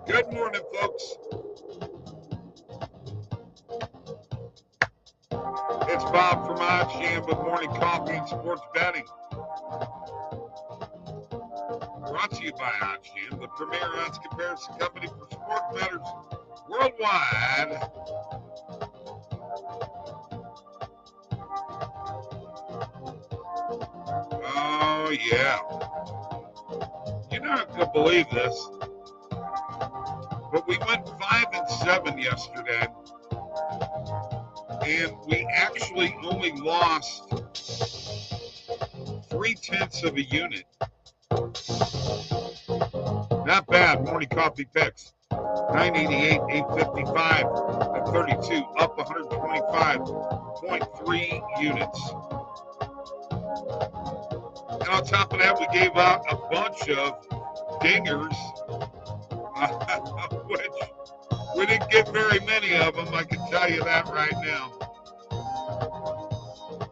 Good morning, folks. It's Bob from OddsJam with Morning Coffee and Sports Betting. Brought to you by OddsJam, the premier odds comparison company for sport bettors worldwide. Oh, yeah. You're not going to believe this, but we went 5-7 yesterday, and we actually only lost 0.3 of a unit. Not bad. Morning Coffee picks. 988, 855, and 32, up 125.3 units. And on top of that, we gave out a bunch of dingers, which we didn't get very many of them, I can tell you that right now.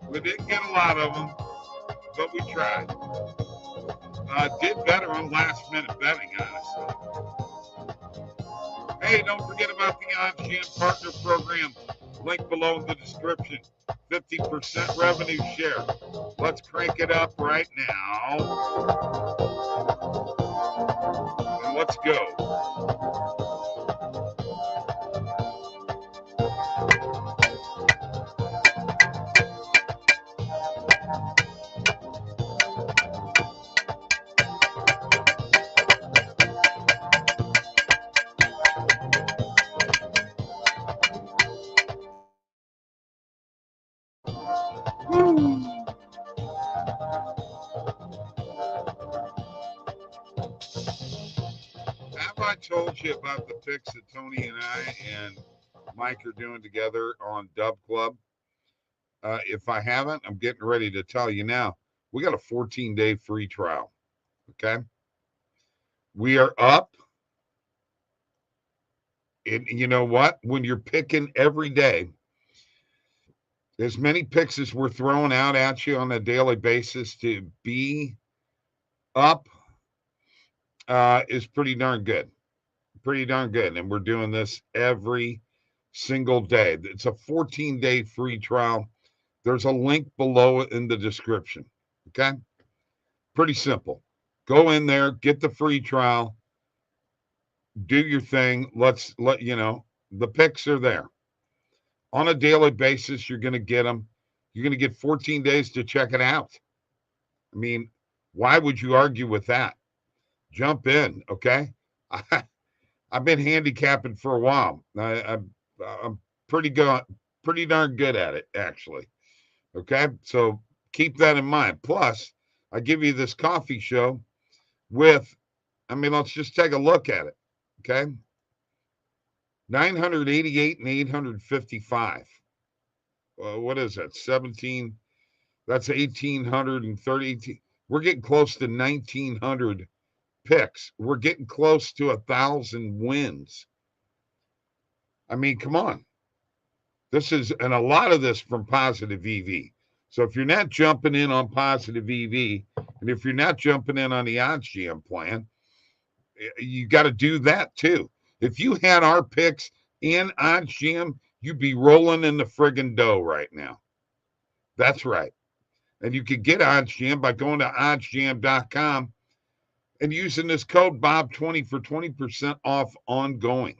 We didn't get a lot of them, but we tried. Did better on last-minute betting, honestly. Hey, don't forget about the OddsJam Partner Program. Link below in the description. 50% revenue share. Let's crank it up right now. And let's go. Have I told you about the picks that Tony and I and Mike are doing together on DubClub? If I haven't, I'm getting ready to tell you now. We got a 14-day free trial. Okay. We are up. And you know what? When you're picking every day, as many picks as we're throwing out at you on a daily basis, to be up is pretty darn good. Pretty darn good. And we're doing this every single day. It's a 14-day free trial. There's a link below in the description. Okay. Pretty simple. Go in there, get the free trial, do your thing. Let you know the picks are there. On a daily basis, you're going to get them. You're going to get 14 days to check it out. I mean, why would you argue with that? Jump in, okay? I've been handicapping for a while. I'm pretty darn good at it, actually. Okay, so keep that in mind. Plus, I give you this coffee show with, let's just take a look at it. Okay, 988 and 855. What is that? 17. That's 1,830. We're getting close to 1,900 picks. We're getting close to 1,000 wins. I mean, come on. This is, and a lot of this from Positive EV. So if you're not jumping in on Positive EV, and if you're not jumping in on the OddsJam plan, you got to do that too. If you had our picks in OddsJam, you'd be rolling in the friggin' dough right now. That's right. And you could get OddsJam by going to oddsjam.com and using this code BOB20 for 20% off ongoing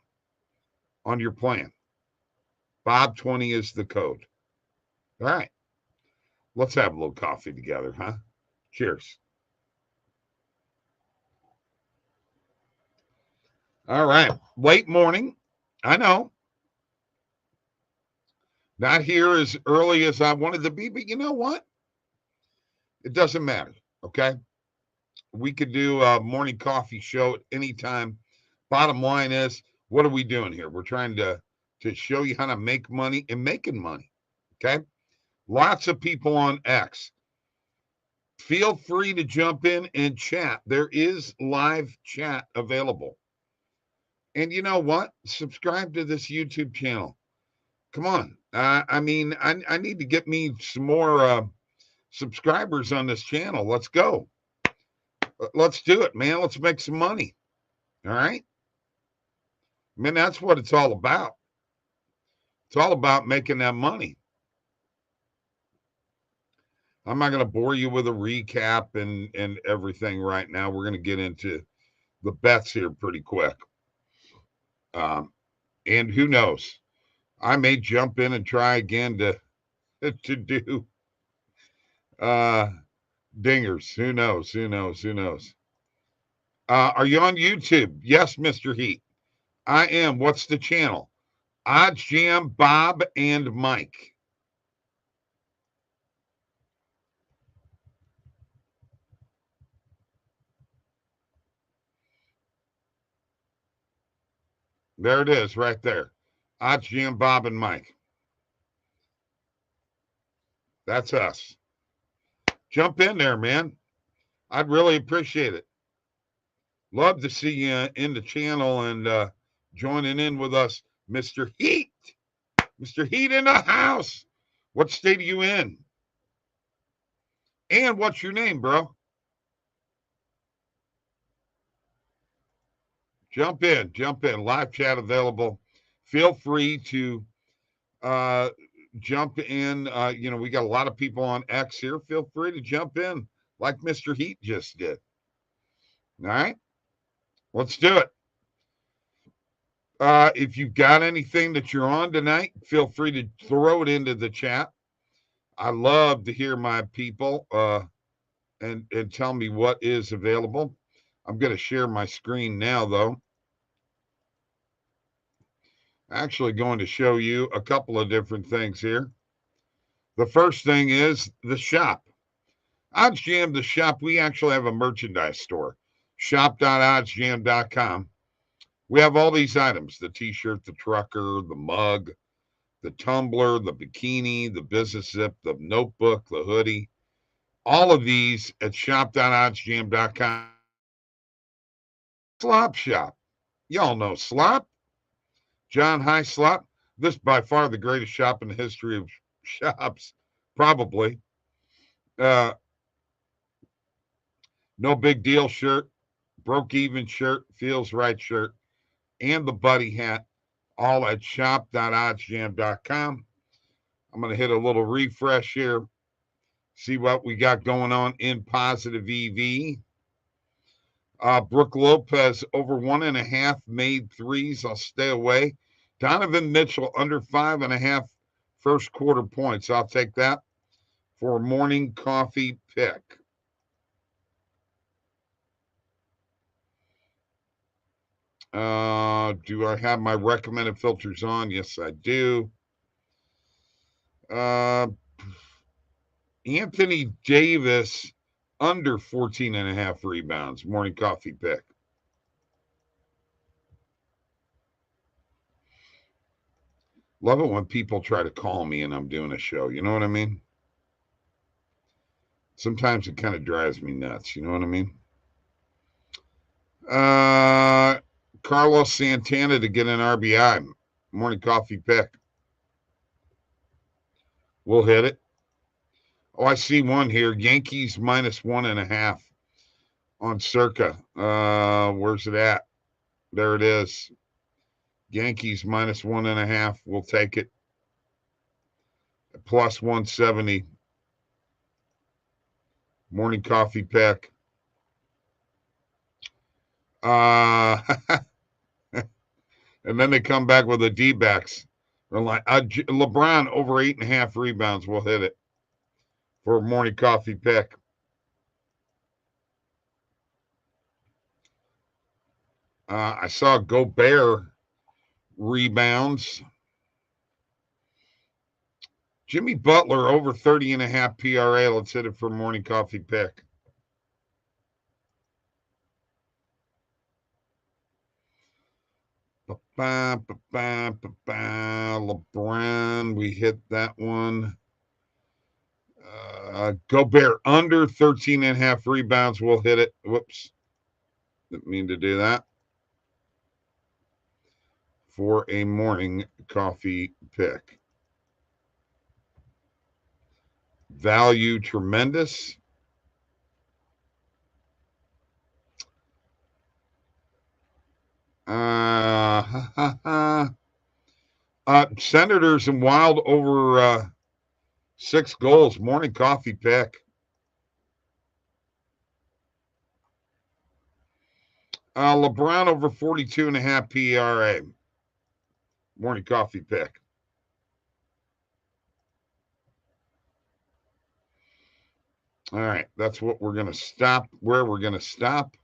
on your plan. BOB20 is the code. All right. Let's have a little coffee together, huh? Cheers. All right. Late morning. I know. Not here as early as I wanted to be, but you know what? It doesn't matter. Okay. We could do a morning coffee show at any time. Bottom line is, what are we doing here? We're trying to show you how to make money and making money. Okay. Lots of people on X. Feel free to jump in and chat. There is live chat available. And you know what? Subscribe to this YouTube channel. Come on. I need to get me some more subscribers on this channel. Let's go. Let's do it, man. Let's make some money. All right. I mean, that's what it's all about. It's all about making that money. I'm not going to bore you with a recap and everything right now. We're going to get into the bets here pretty quick. And who knows? I may jump in and try again to do dingers. Who knows? Who knows? Who knows? Are you on YouTube? Yes, Mr. Heat. I am. What's the channel? OddsJam, Bob, and Mike. There it is, right there. OddsJam, Bob, and Mike. That's us. Jump in there, man. I'd really appreciate it. Love to see you in the channel and joining in with us, Mr. Heat. Mr. Heat in the house. What state are you in? And what's your name, bro? Jump in. Live chat available. Feel free to jump in. We got a lot of people on X here. Feel free to jump in like Mr. Heat just did. All right, let's do it. If you've got anything that you're on tonight, feel free to throw it into the chat. I love to hear my people and tell me what is available. I'm going to share my screen now, though. Actually going to show you a couple of different things here. The first thing is the shop. OddsJam, the shop, we actually have a merchandise store. Shop.oddsjam.com. We have all these items, the t-shirt, the trucker, the mug, the tumbler, the bikini, the business zip, the notebook, the hoodie. All of these at shop.oddsjam.com. Slop Shop. Y'all know Slop. John Hyslop. This is by far the greatest shop in the history of shops, probably. No big deal shirt, broke even shirt, feels right shirt, and the buddy hat, all at shop.oddsjam.com. I'm going to hit a little refresh here, see what we got going on in positive EV. Brooke Lopez over 1.5 made threes. I'll stay away. Donovan Mitchell under 5.5 first quarter points. I'll take that for a morning coffee pick. Do I have my recommended filters on? Yes, I do. Anthony Davis under 14.5 rebounds. Morning coffee pick. Love it when people try to call me and I'm doing a show. You know what I mean? Sometimes it kind of drives me nuts. You know what I mean? Carlos Santana to get an RBI. Morning coffee pick. We'll hit it. Oh, I see one here. Yankees minus 1.5 on Circa. Where's it at? There it is. Yankees minus 1.5. We'll take it. Plus 170. Morning coffee pick. And then they come back with the D-backs. They're like LeBron over 8.5 rebounds. We'll hit it for a morning coffee pick. I saw Gobert rebounds. Jimmy Butler over 30.5 PRA. Let's hit it for a morning coffee pick. LeBron, we hit that one. Gobert under 13.5 rebounds. We'll hit it. Whoops. Didn't mean to do that. For a morning coffee pick. Value tremendous. Senators and Wild over 6 goals. Morning coffee pick. LeBron over 42.5 PRA. Morning coffee pick. All right, that's what we're going to stop, where we're going to stop.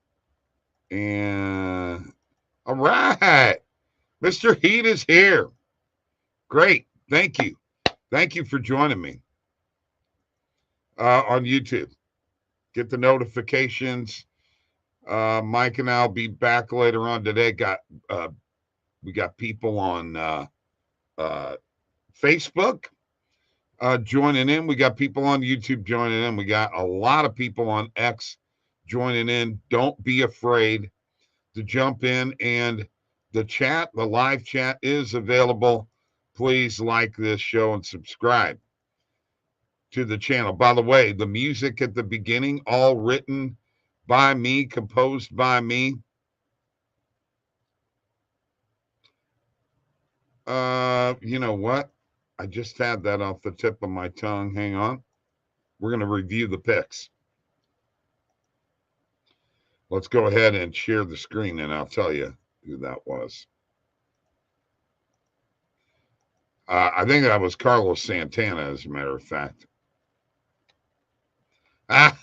And all right, Mr. Heat is here. Great. Thank you. Thank you for joining me on YouTube. Get the notifications. Mike and I'll be back later on today. We got people on Facebook joining in. We got people on YouTube joining in. We got a lot of people on X joining in. Don't be afraid to jump in, and the live chat is available. Please like this show and subscribe to the channel. By the way, the music at the beginning, all written by me, composed by me. You know what? I just had that off the tip of my tongue. Hang on. We're going to review the picks. Let's go ahead and share the screen, and I'll tell you who that was. I think that was Carlos Santana, as a matter of fact. How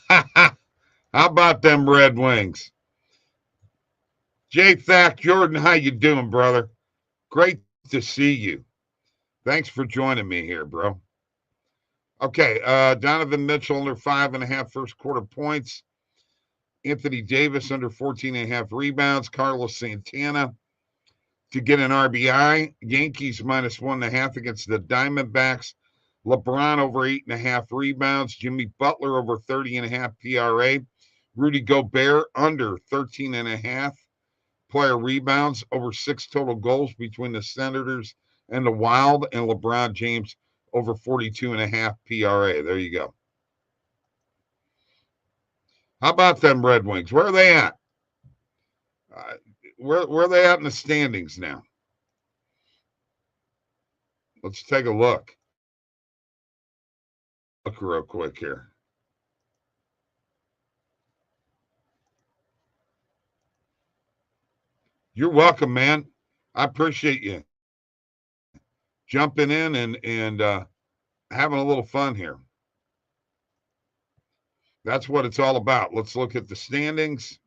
about them Red Wings? Jay Thack, Jordan, how you doing, brother? Great to see you. Thanks for joining me here, bro. Okay, Donovan Mitchell under 5.5 first quarter points. Anthony Davis under 14.5 rebounds. Carlos Santana to get an RBI. Yankees minus 1.5 against the Diamondbacks. LeBron over 8.5 rebounds. Jimmy Butler over 30.5 PRA. Rudy Gobert under 13.5 player rebounds. Over 6 total goals between the Senators and the Wild. And LeBron James over 42.5 PRA. There you go. How about them Red Wings? Where are they at? Where are they at in the standings now? Let's take a look. Look real quick here. You're welcome, man. I appreciate you jumping in and having a little fun here. That's what it's all about. Let's look at the standings.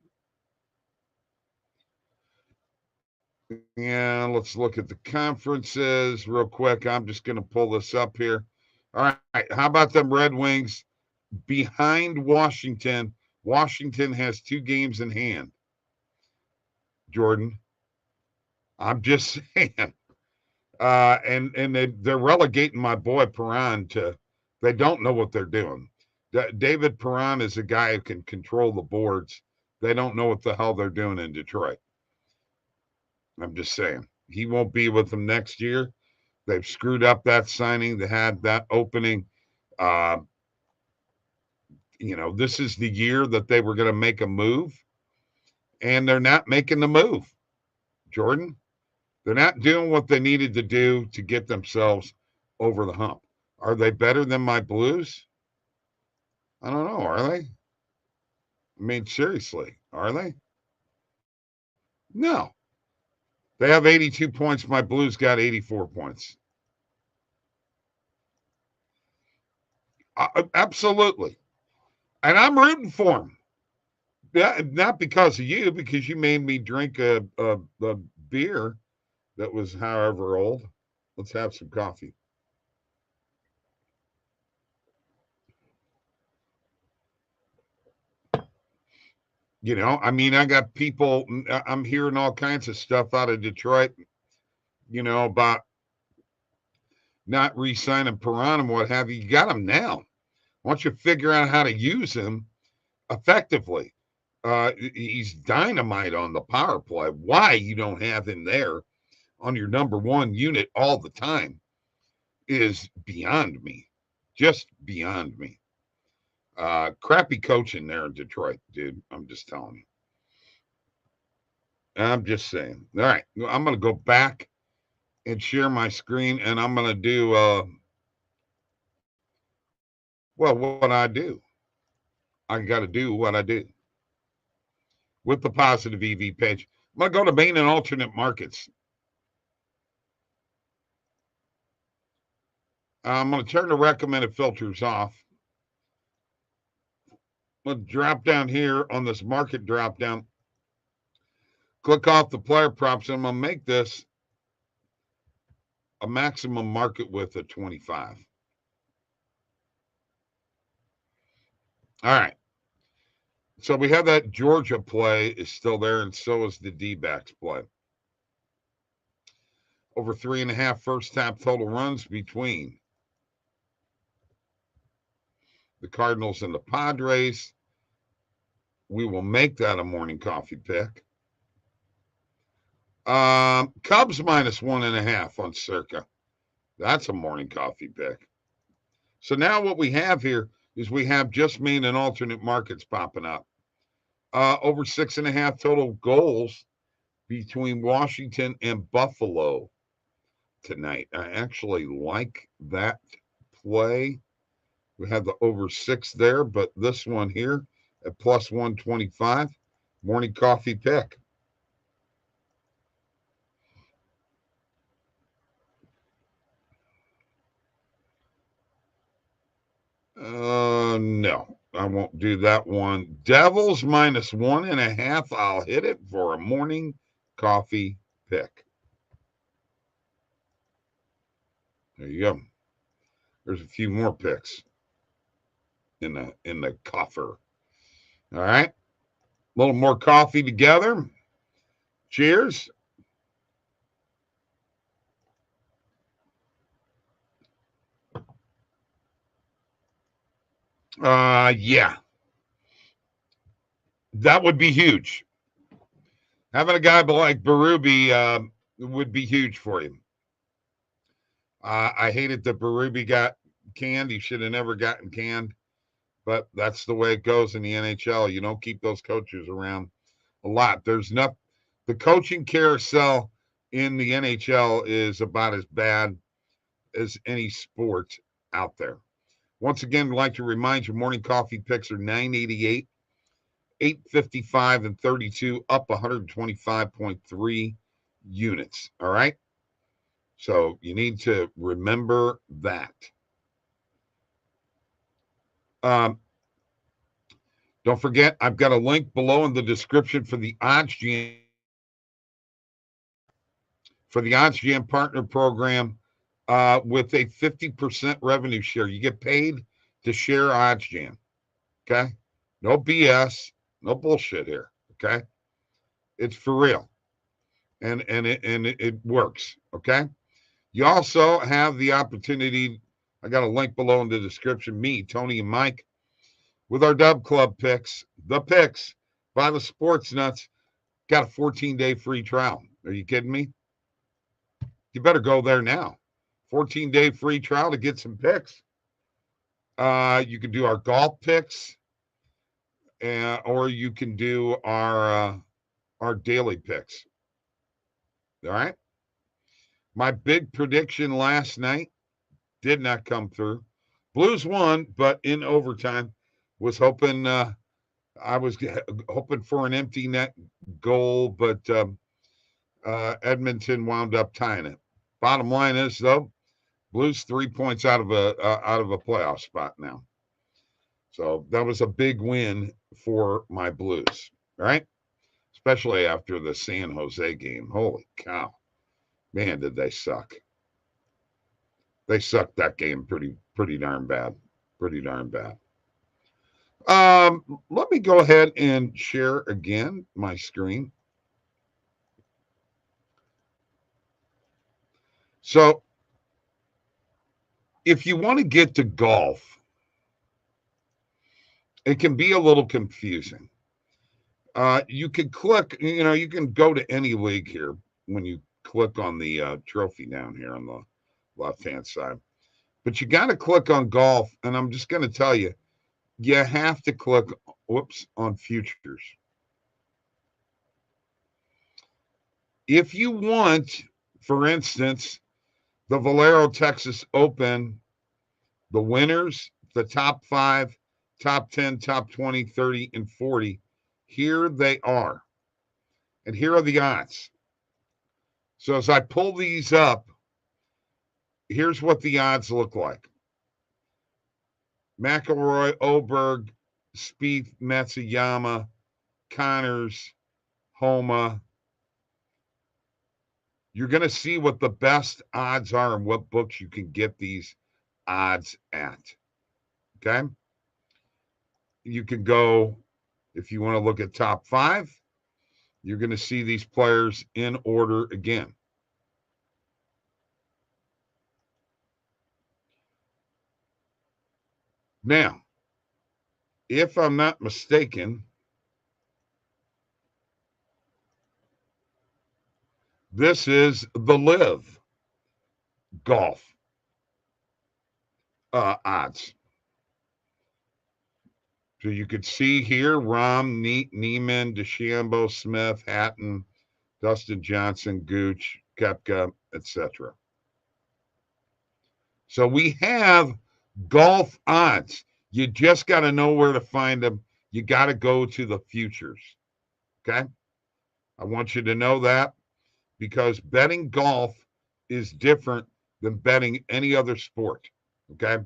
And let's look at the conferences real quick. I'm just going to pull this up here. All right. How about them Red Wings behind Washington? Washington has 2 games in hand. Jordan, I'm just saying. And they're relegating my boy Perron to, they don't know what they're doing. David Perron is a guy who can control the boards. They don't know what the hell they're doing in Detroit. I'm just saying. He won't be with them next year. They've screwed up that signing. They had that opening. This is the year that they were going to make a move, and they're not making the move. Jordan, they're not doing what they needed to do to get themselves over the hump. Are they better than my Blues? I don't know. Are they? I mean, seriously, are they? No. They have 82 points. My Blues got 84 points. Absolutely. And I'm rooting for them. Not because of you, because you made me drink a beer that was however old. Let's have some coffee. I got people, I'm hearing all kinds of stuff out of Detroit, about not re-signing Perron and what have you. You got him now. Why don't you figure out how to use him effectively? He's dynamite on the power play. Why you don't have him there on your number 1 unit all the time is beyond me. Just beyond me. Crappy coaching there in Detroit, dude. I'm just telling you. I'm just saying. All right. I'm going to go back and share my screen, and I'm going to do, well, what I do. I got to do what I do with the positive EV page. I'm going to go to main and alternate markets. I'm going to turn the recommended filters off. I'm going to drop down here on this market drop down. Click off the player props, and I'm going to make this a maximum market width of 25. All right. So we have that Georgia play is still there, and so is the D-backs play. Over 3.5 first half total runs between the Cardinals and the Padres. We will make that a morning coffee pick. Cubs minus 1.5 on Circa. That's a morning coffee pick. So now what we have here is we have just main and alternate markets popping up. Over 6.5 total goals between Washington and Buffalo tonight. I actually like that play. We have the over 6 there, but this one here at plus 125, morning coffee pick. No, I won't do that one. Devils minus 1.5. I'll hit it for a morning coffee pick. There you go. There's a few more picks in the coffer. All right. A little more coffee together. Cheers. Yeah. That would be huge. Having a guy like Berube would be huge for you. I hated that Berube got canned. He should have never gotten canned. But that's the way it goes in the NHL. You don't keep those coaches around a lot. There's not the coaching carousel in the NHL is about as bad as any sport out there. Once again, I'd like to remind you, morning coffee picks are 988, 855, and 32, up 125.3 units. All right. So you need to remember that. Don't forget, I've got a link below in the description for the OddsJam Partner Program with a 50% revenue share. You get paid to share OddsJam. Okay? No BS, no bullshit here. Okay? It's for real. And it works. Okay? You also have the opportunity. I got a link below in the description. Me, Tony, and Mike, with our DubClub picks, the picks by the Sports Nuts, got a 14-day free trial. Are you kidding me? You better go there now. 14-day free trial to get some picks. You can do our golf picks, or you can do our daily picks. All right. My big prediction last night did not come through. Blues won, but in overtime. Was hoping I was hoping for an empty net goal, but Edmonton wound up tying it. Bottom line is though, Blues 3 points out of a playoff spot now. So that was a big win for my Blues, right? Especially after the San Jose game. Holy cow. Man, did they suck. They sucked that game pretty darn bad. Pretty darn bad. Let me go ahead and share again my screen. So if you want to get to golf, it can be a little confusing. You can click, you can go to any league here when you click on the trophy down here on the left-hand side. But you got to click on golf, and I'm just going to tell you, you have to click, on futures. If you want for instance, the Valero Texas Open, the winners, the top 5, top 10, top 20, 30, and 40, here they are. And here are the odds. So as I pull these up, here's what the odds look like. McIlroy, Oberg, Spieth, Matsuyama, Connors, Homa. You're going to see what the best odds are and what books you can get these odds at. Okay? You can go, if you want to look at top 5, you're going to see these players in order again. Now, if I'm not mistaken, this is the Live Golf odds. So you could see here Rahm, Neiman, DeChambeau, Smith, Hatton, Dustin Johnson, Gooch, Koepka, etc. So we have golf odds. You just got to know where to find them. You got to go to the futures. Okay? I want you to know that, because betting golf is different than betting any other sport. Okay?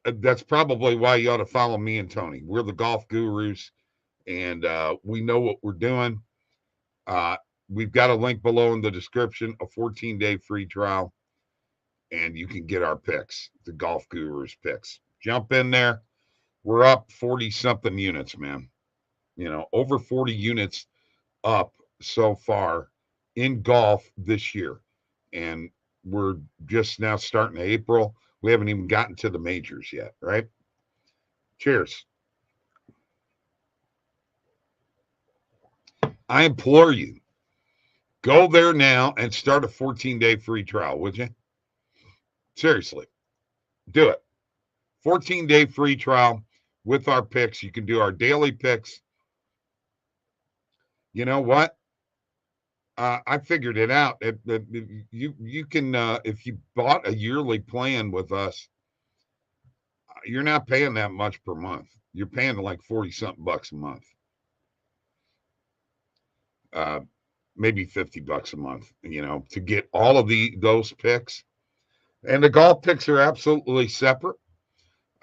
That's probably why you ought to follow me and Tony. We're the golf gurus, and we know what we're doing. We've got a link below in the description, a 14-day free trial, and you can get our picks, the Golf Gurus picks. Jump in there. We're up 40-something units, man. You know, over 40 units up so far in golf this year. And we're just now starting April. We haven't even gotten to the majors yet, right? Cheers. I implore you, go there now and start a 14-day free trial, would you? Seriously, do it. 14-day free trial with our picks. You can do our daily picks. You know what? I figured it out. You can, if you bought a yearly plan with us, you're not paying that much per month. You're paying like 40-something bucks a month. Maybe $50 a month, you know, to get all of those picks. And the golf picks are absolutely separate.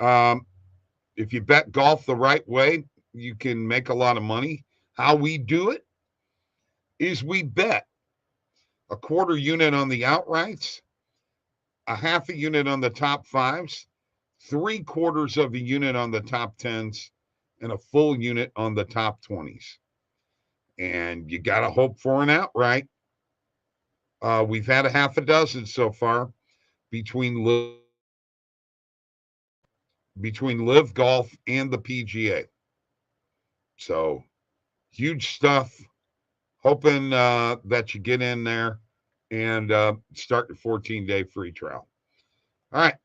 If you bet golf the right way, you can make a lot of money. How we do it is we bet a quarter unit on the outrights, a half a unit on the top 5s, 3/4 of a unit on the top 10s, and a full unit on the top 20s. And you got to hope for an outright. We've had a half a dozen so far between Live Golf and the PGA. So huge stuff. Hoping that you get in there and start your 14-day free trial. All right.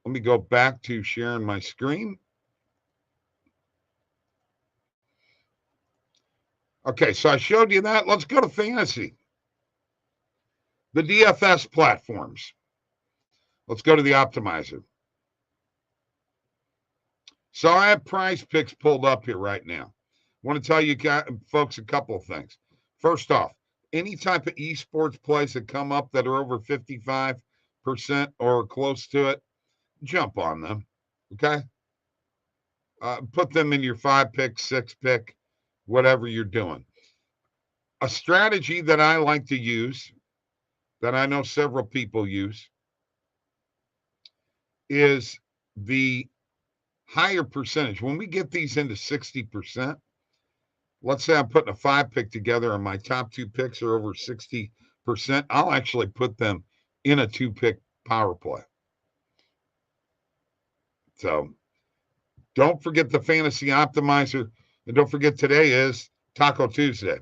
Let me go back to sharing my screen. Okay, so I showed you that. Let's go to fantasy. The DFS platforms. Let's go to the optimizer. So I have prize picks pulled up here right now. I want to tell you folks a couple of things. First off, any type of esports plays that come up that are over 55% or close to it, jump on them. Okay? Put them in your 5-pick, 6-pick, whatever you're doing. A strategy that I like to use, that I know several people use, is the higher percentage. When we get these into 60%, let's say I'm putting a 5-pick together and my top 2 picks are over 60%, I'll actually put them in a 2-pick power play. So don't forget the fantasy optimizer. And don't forget today is Taco Tuesday.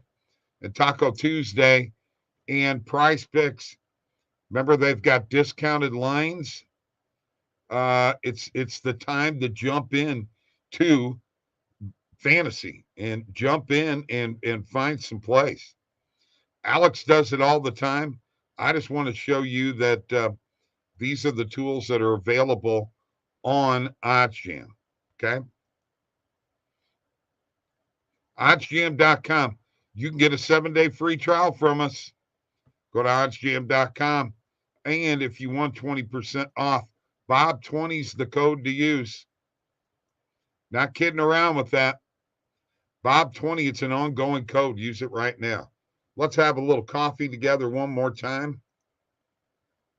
And Taco Tuesday and prize picks, remember they've got discounted lines. It's the time to jump in to fantasy and jump in and find some plays. Alex does it all the time. I just want to show you that these are the tools that are available on OddsJam. Okay. OddsJam.com. You can get a 7-day free trial from us. Go to OddsJam.com. And if you want 20% off, Bob20 is the code to use. Not kidding around with that. Bob20, it's an ongoing code. Use it right now. Let's have a little coffee together one more time.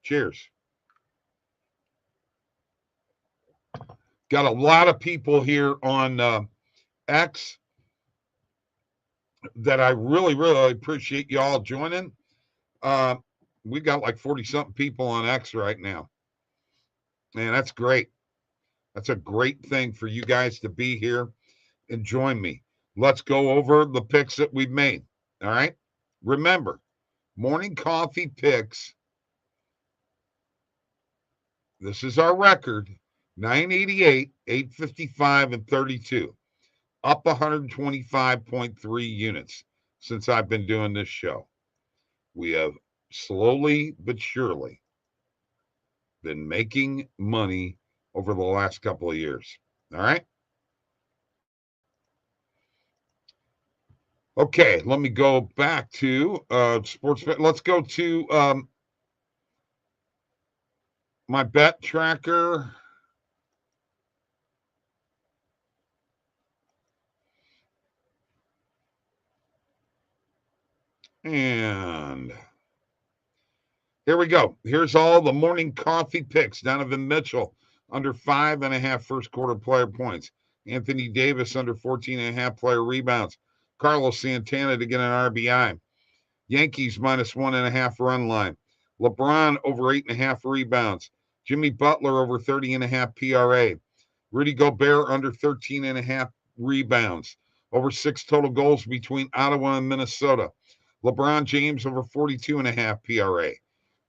Cheers. Got a lot of people here on X that I really, really appreciate you all joining. We got like 40-something people on X right now. And that's great. That's a great thing for you guys to be here and join me. Let's go over the picks that we've made. All right. Remember, morning coffee picks. This is our record: 988, 855, and 32. Up 125.3 units since I've been doing this show. We have slowly but surely been making money over the last couple of years. All right. Okay, let me go back to sports bet. Let's go to my bet tracker. And here we go. Here's all the morning coffee picks. Donovan Mitchell under 5.5 first quarter player points. Anthony Davis under 14.5 player rebounds. Carlos Santana to get an RBI. Yankees minus 1.5 run line. LeBron over 8.5 rebounds. Jimmy Butler over 30.5 PRA. Rudy Gobert under 13.5 rebounds. Over 6 total goals between Ottawa and Minnesota. LeBron James over 42.5 PRA.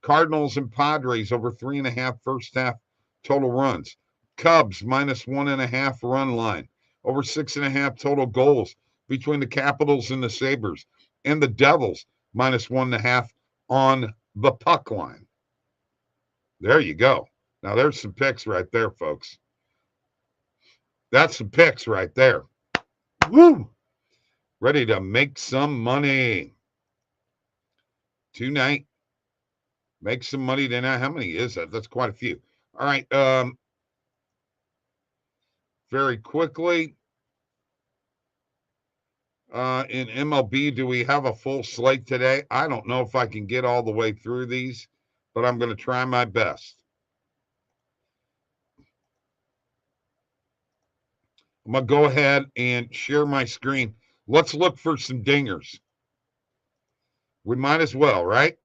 Cardinals and Padres over 3.5 first half total runs. Cubs minus 1.5 run line. Over 6.5 total goals between the Capitals and the Sabres. And the Devils minus 1.5 on the puck line. There you go. Now there's some picks right there, folks. That's some picks right there. Woo! Ready to make some money tonight. Make some money tonight. How many is that? That's quite a few. All right. Very quickly. In MLB, do we have a full slate today? I don't know if I can get all the way through these, but I'm going to try my best. I'm going to go ahead and share my screen. Let's look for some dingers. We might as well, right?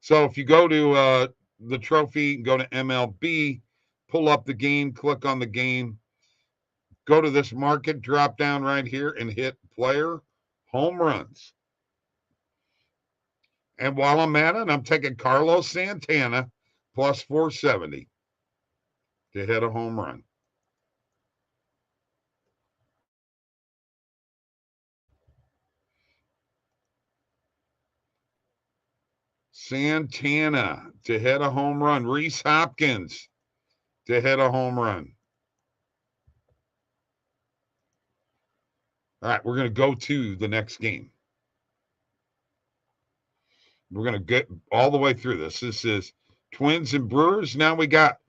So if you go to the trophy, go to MLB, pull up the game, click on the game, go to this market, drop down right here and hit player home runs. And while I'm at it, I'm taking Carlos Santana plus 470 to hit a home run. Santana to hit a home run. Reese Hopkins to hit a home run. All right, we're going to go to the next game. We're going to get all the way through this. This is Twins and Brewers. Now we got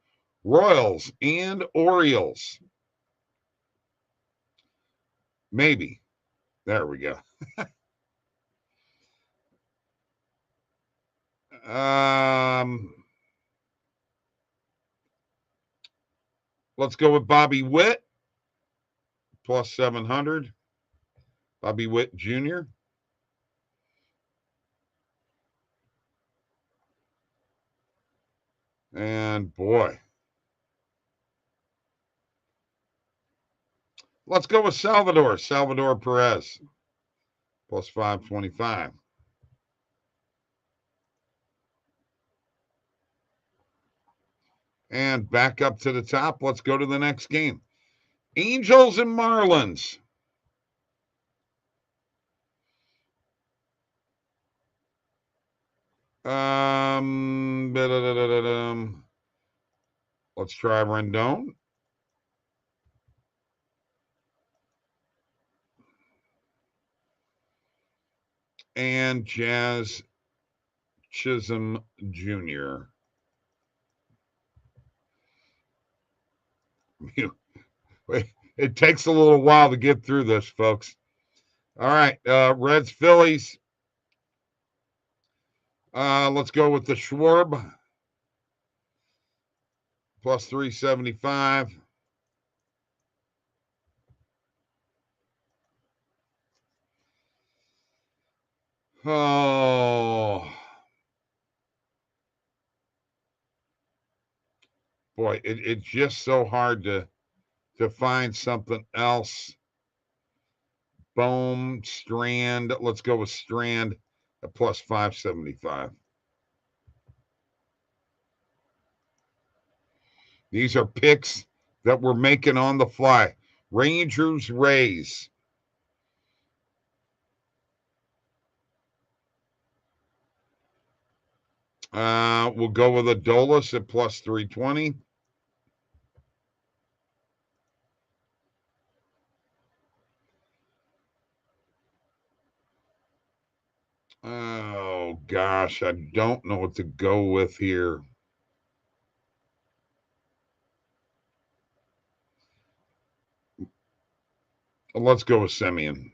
Royals and Orioles. Maybe. There we go. Let's go with Bobby Witt plus 700. Bobby Witt Jr. And boy, let's go with Salvador Perez plus 525. And back up to the top. Let's go to the next game. Angels and Marlins. Let's try Rendon. And Jazz Chisholm Jr. It takes a little while to get through this, folks. All right, Reds, Phillies. Let's go with the Schwarb. Plus 375. Oh, boy, it's just so hard to find something else. Bohm, Strand. Let's go with Strand at plus 575. These are picks that we're making on the fly. Rangers, Rays. We'll go with Adolis at plus 320. Oh, gosh, I don't know what to go with here. Let's go with Semien.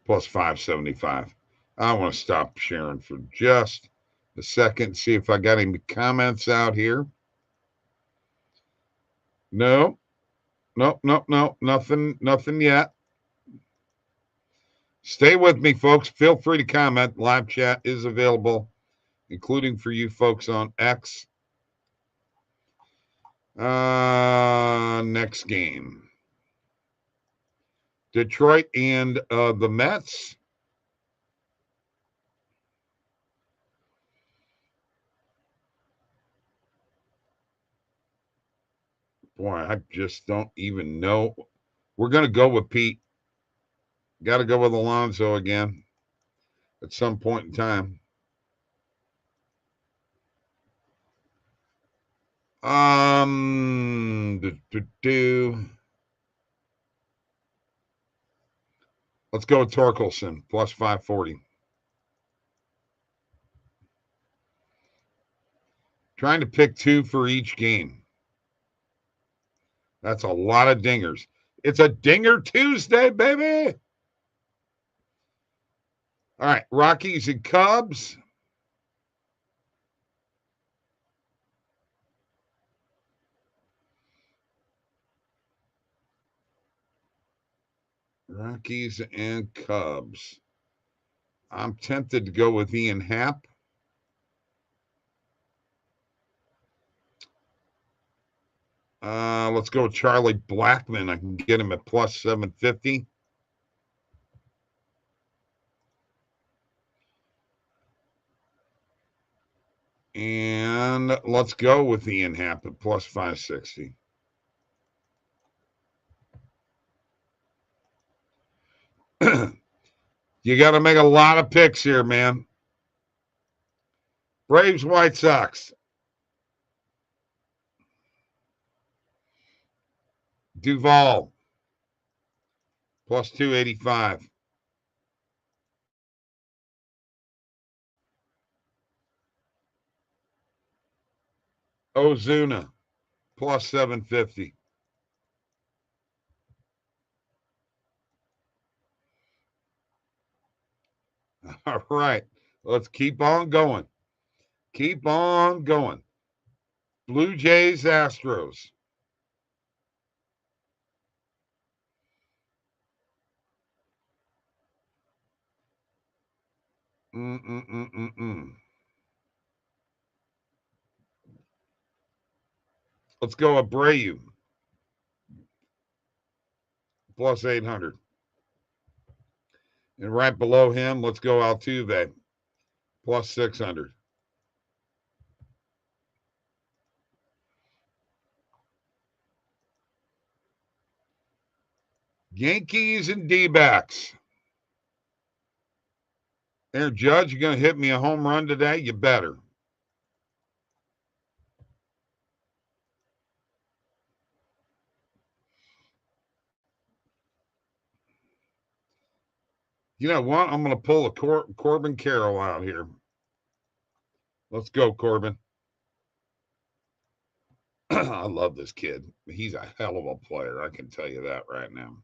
Plus 575. I want to stop sharing for just a second, see if I got any comments out here. No, nothing yet. Stay with me, folks. Feel free to comment. Live chat is available, including for you folks on X. Next game. Detroit and the Mets. Boy, I just don't even know. We're going to go with Pete. Got to go with Alonso again at some point in time. Let's go with Torkelson, plus 540. Trying to pick two for each game. That's a lot of dingers. It's a Dinger Tuesday, baby. All right, Rockies and Cubs. Rockies and Cubs. I'm tempted to go with Ian Happ. Let's go with Charlie Blackmon. I can get him at plus 750. And let's go with Ian Happ at plus 560. You got to make a lot of picks here, man. Braves, White Sox. Duvall, plus 285. Ozuna, plus 750. All right, let's keep on going. Keep on going. Blue Jays, Astros. Let's go Abreu, plus 800. And right below him, let's go Altuve, plus 600. Yankees and D-backs. Aaron Judge, you going to hit me a home run today? You better. You know what? I'm going to pull a Corbin Carroll out here. Let's go, Corbin. I love this kid. He's a hell of a player. I can tell you that right now.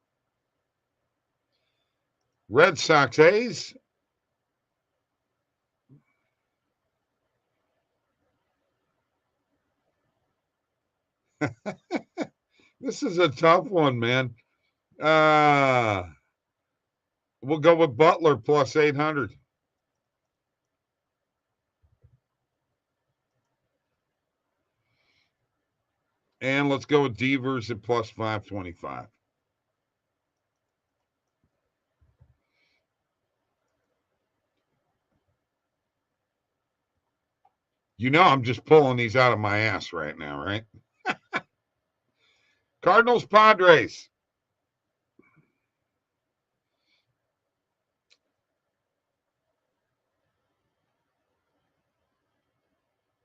Red Sox A's. This is a tough one, man. We'll go with Butler plus 800. And let's go with Devers at plus 525. You know, I'm just pulling these out of my ass right now, right? Cardinals, Padres.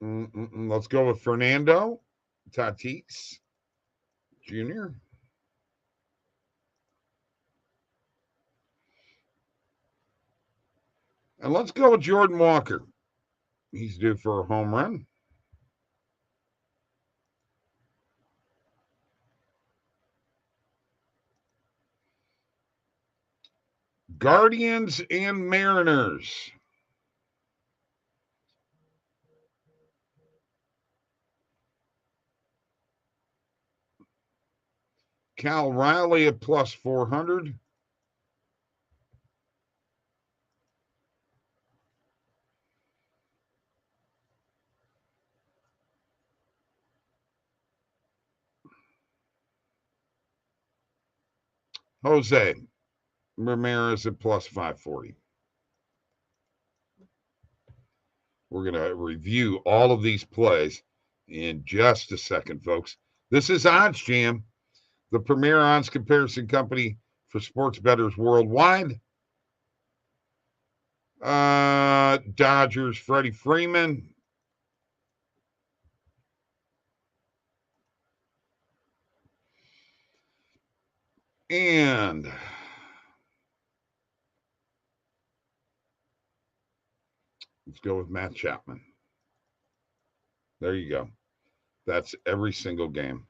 Let's go with Fernando Tatis Jr. And let's go with Jordan Walker. He's due for a home run. Guardians and Mariners. Cal Riley at plus 400. Jose Ramirez at plus 540. We're going to review all of these plays in just a second, folks. This is OddsJam, the premier odds comparison company for sports bettors worldwide. Dodgers, Freddie Freeman. And let's go with Matt Chapman. There you go. That's every single game.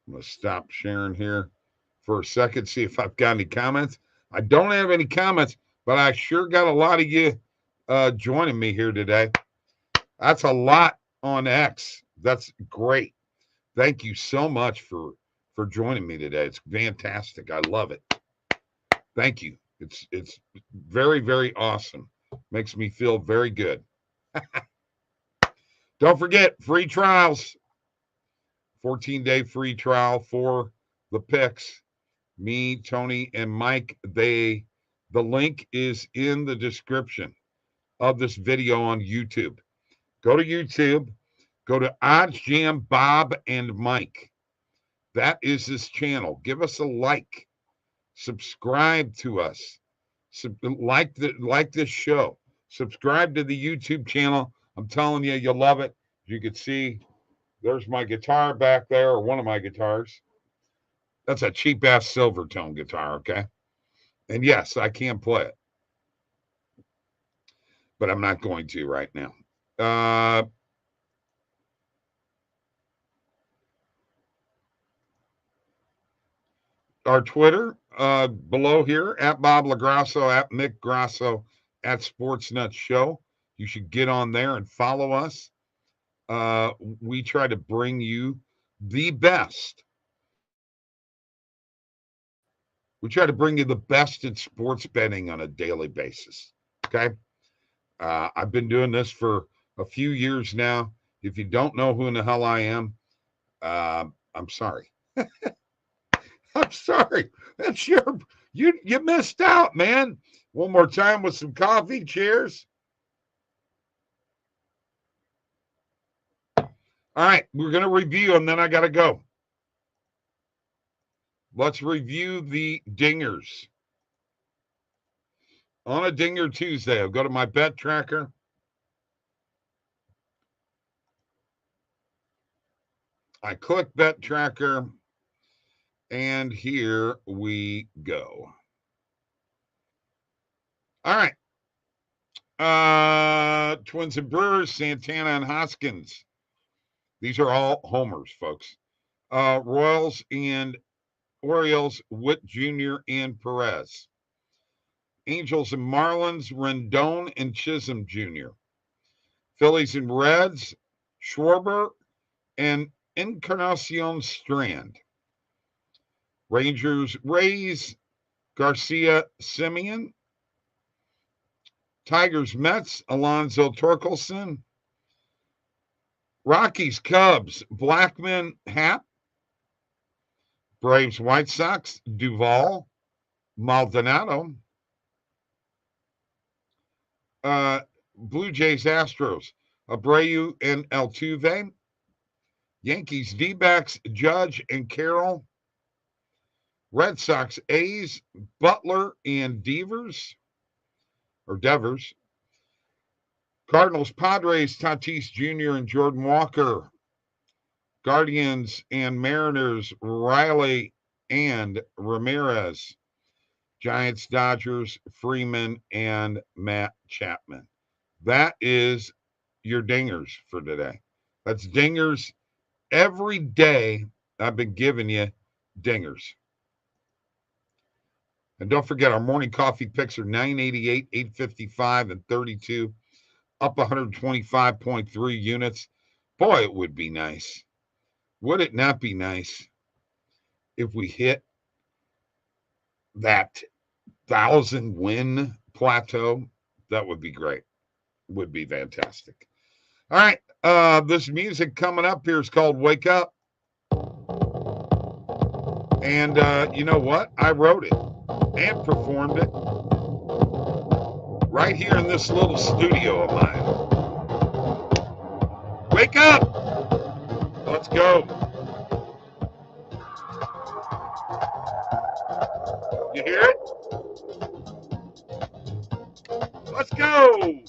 I'm going to stop sharing here for a second, see if I've got any comments. I don't have any comments, but I sure got a lot of you joining me here today. That's a lot on X. That's great. Thank you so much for joining me today. It's fantastic. I love it. Thank you. It's very, very awesome. Makes me feel very good. Don't forget, free trials. 14-day free trial for the picks. Me, Tony, and Mike. The link is in the description of this video on YouTube. Go to YouTube. Go to OddsJam Bob and Mike. That is this channel. Give us a like. Subscribe to us. Like this show. Subscribe to the YouTube channel. I'm telling you, you'll love it. You can see there's my guitar back there, or one of my guitars. That's a cheap-ass Silvertone guitar, okay? And yes, I can play it. But I'm not going to right now. Our Twitter below here, at Bob LaGrasso, at Mick Grasso, at Sportsnut Show. You should get on there and follow us. We try to bring you the best. We try to bring you the best in sports betting on a daily basis. Okay. I've been doing this for a few years now. If you don't know who in the hell I am, I'm sorry. I'm sorry. That's you missed out, man. One more time with some coffee. Cheers. All right, we're going to review, and then I got to go. Let's review the dingers. On a Dinger Tuesday, I'll go to my bet tracker. I click bet tracker, and here we go. All right. Twins and Brewers, Santana and Hoskins. These are all homers, folks. Royals and Orioles, Witt Jr. and Perez. Angels and Marlins, Rendon and Chisholm Jr. Phillies and Reds, Schwarber and Encarnacion Strand. Rangers, Rays, Garcia Simeon. Tigers, Mets, Alonzo Torkelson. Rockies, Cubs, Blackman, Happ. Braves, White Sox, Duvall, Maldonado. Blue Jays, Astros, Abreu and Altuve. Yankees, D-backs, Judge and Carroll. Red Sox, A's, Butler and Devers. Cardinals, Padres, Tatis Jr. and Jordan Walker. Guardians and Mariners, Riley and Ramirez. Giants, Dodgers, Freeman and Matt Chapman. That is your dingers for today. That's dingers. Every day I've been giving you dingers. And don't forget, our morning coffee picks are 988, 855, and 32, up 125.3 units. Boy, it would be nice. Would it not be nice if we hit that 1,000-win plateau? That would be great. Would be fantastic. All right. This music coming up here is called Wake Up. And you know what? I wrote it and performed it right here in this little studio of mine. Wake up! Let's go. You hear it? Let's go!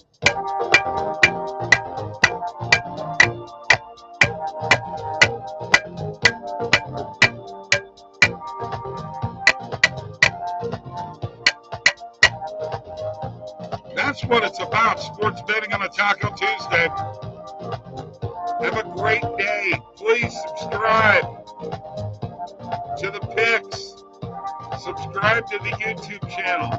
That's what it's about, sports betting on a Taco Tuesday. Have a great day. Please subscribe to the picks. Subscribe to the YouTube channel.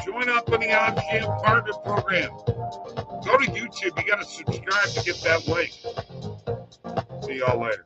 Join up in the OddsJam Partner Program. Go to YouTube. You got to subscribe to get that link. See y'all later.